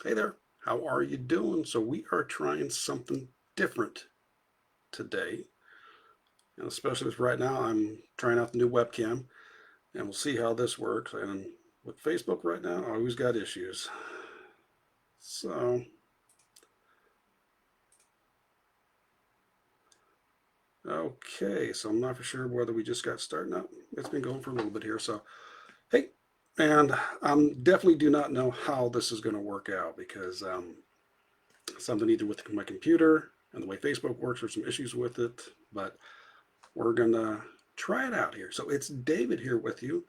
Hey there, how are you doing? So we are trying something different today, and especially with right now, I'm trying out the new webcam, and we'll see how this works. And with Facebook right now, I always got issues. So, okay, so I'm not for sure whether we just got started. No, it's been going for a little bit here. So, hey, and definitely do not know how this is going to work out because something either with my computer and the way Facebook works, there's some issues with it, but we're gonna try it out here. So it's David here with you,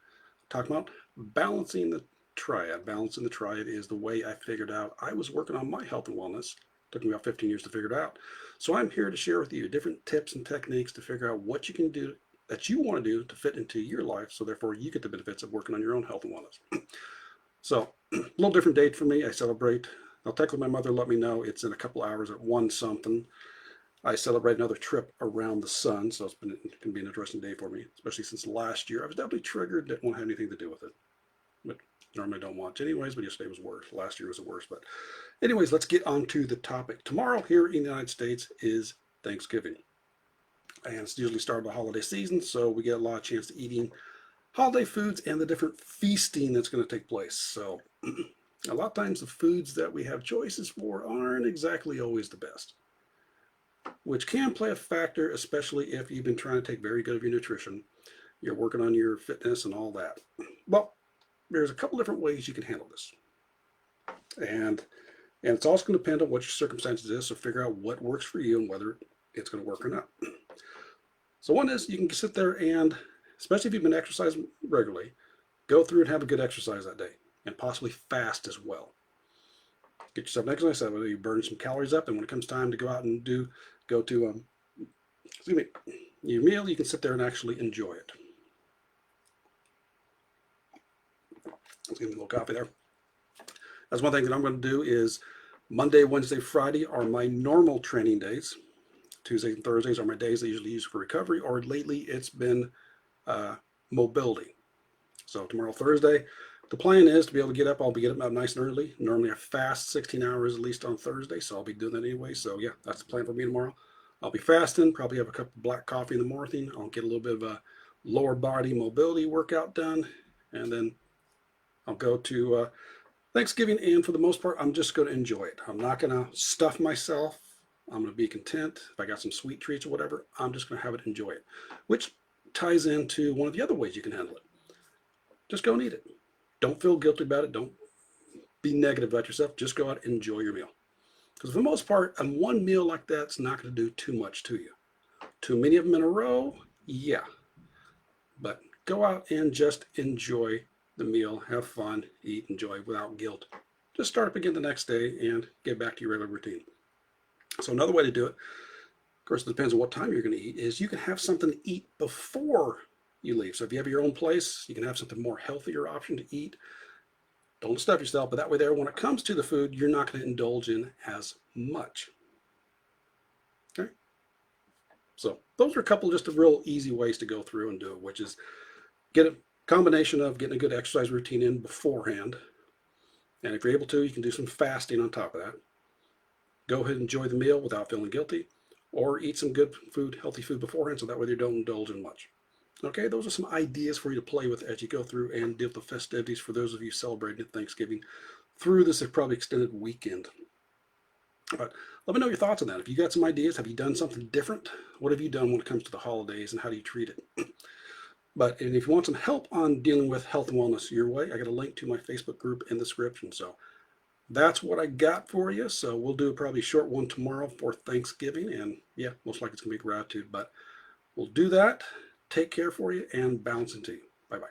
talking about balancing the triad. Balancing the triad is the way I figured out I was working on my health and wellness. It took me about 15 years to figure it out. So I'm here to share with you different tips and techniques to figure out what you can do that you want to do to fit into your life, so therefore you get the benefits of working on your own health and wellness. So a little different date for me. I celebrate. I'll text my mother, let me know it's in a couple hours at 1 something. I celebrate another trip around the sun, so it's going to be an interesting day for me, especially since last year I was definitely triggered, didn't want to have anything to do with it. But normally don't want to anyways, but yesterday was worse. Last year was the worst. But anyways, let's get on to the topic. Tomorrow here in the United States is Thanksgiving. And it's usually started by holiday season, so we get a lot of chance to eating holiday foods and the different feasting that's going to take place. So a lot of times the foods that we have choices for aren't exactly always the best, which can play a factor, especially if you've been trying to take very good of your nutrition, you're working on your fitness and all that. Well, there's a couple different ways you can handle this. And it's also going to depend on what your circumstances is, so figure out what works for you and whether it's going to work or not. So one is you can sit there and, especially if you've been exercising regularly, go through and have a good exercise that day and possibly fast as well. Get yourself an exercise that way you burn some calories up, and when it comes time to go out and go to your meal, you can sit there and actually enjoy it. Let's give me a little coffee there. That's one thing that I'm going to do is Monday, Wednesday, Friday are my normal training days. Tuesdays and Thursdays are my days I usually use for recovery, or lately it's been mobility. So tomorrow, Thursday, the plan is to be able to get up. I'll be getting up nice and early. Normally I fast 16 hours at least on Thursday, so I'll be doing that anyway. So yeah, that's the plan for me tomorrow. I'll be fasting, probably have a cup of black coffee in the morning. I'll get a little bit of a lower body mobility workout done, and then I'll go to Thanksgiving, and for the most part, I'm just going to enjoy it. I'm not going to stuff myself. I'm going to be content. If I got some sweet treats or whatever, I'm just going to have it, enjoy it, which ties into one of the other ways you can handle it. Just go and eat it. Don't feel guilty about it. Don't be negative about yourself. Just go out and enjoy your meal. Because for the most part, one meal like that's not going to do too much to you. Too many of them in a row, yeah. But go out and just enjoy the meal, have fun, eat, enjoy without guilt. Just start up again the next day and get back to your regular routine. So another way to do it, of course, it depends on what time you're going to eat, is you can have something to eat before you leave. So if you have your own place, you can have something more healthier option to eat. Don't stuff yourself, but that way there, when it comes to the food, you're not going to indulge in as much. Okay? So those are a couple just of real easy ways to go through and do it, which is get a combination of getting a good exercise routine in beforehand. And if you're able to, you can do some fasting on top of that. Go ahead and enjoy the meal without feeling guilty, or eat some good food, healthy food beforehand, so that way you don't indulge in much. Okay, those are some ideas for you to play with as you go through and deal with the festivities for those of you celebrating Thanksgiving through this probably extended weekend. But let me know your thoughts on that. If you got some ideas, have you done something different? What have you done when it comes to the holidays, and how do you treat it? But and if you want some help on dealing with health and wellness your way, I got a link to my Facebook group in the description. So that's what I got for you. So we'll do probably a short one tomorrow for Thanksgiving. And yeah, most likely it's going to be gratitude. But we'll do that. Take care for you and balance into you. Bye-bye.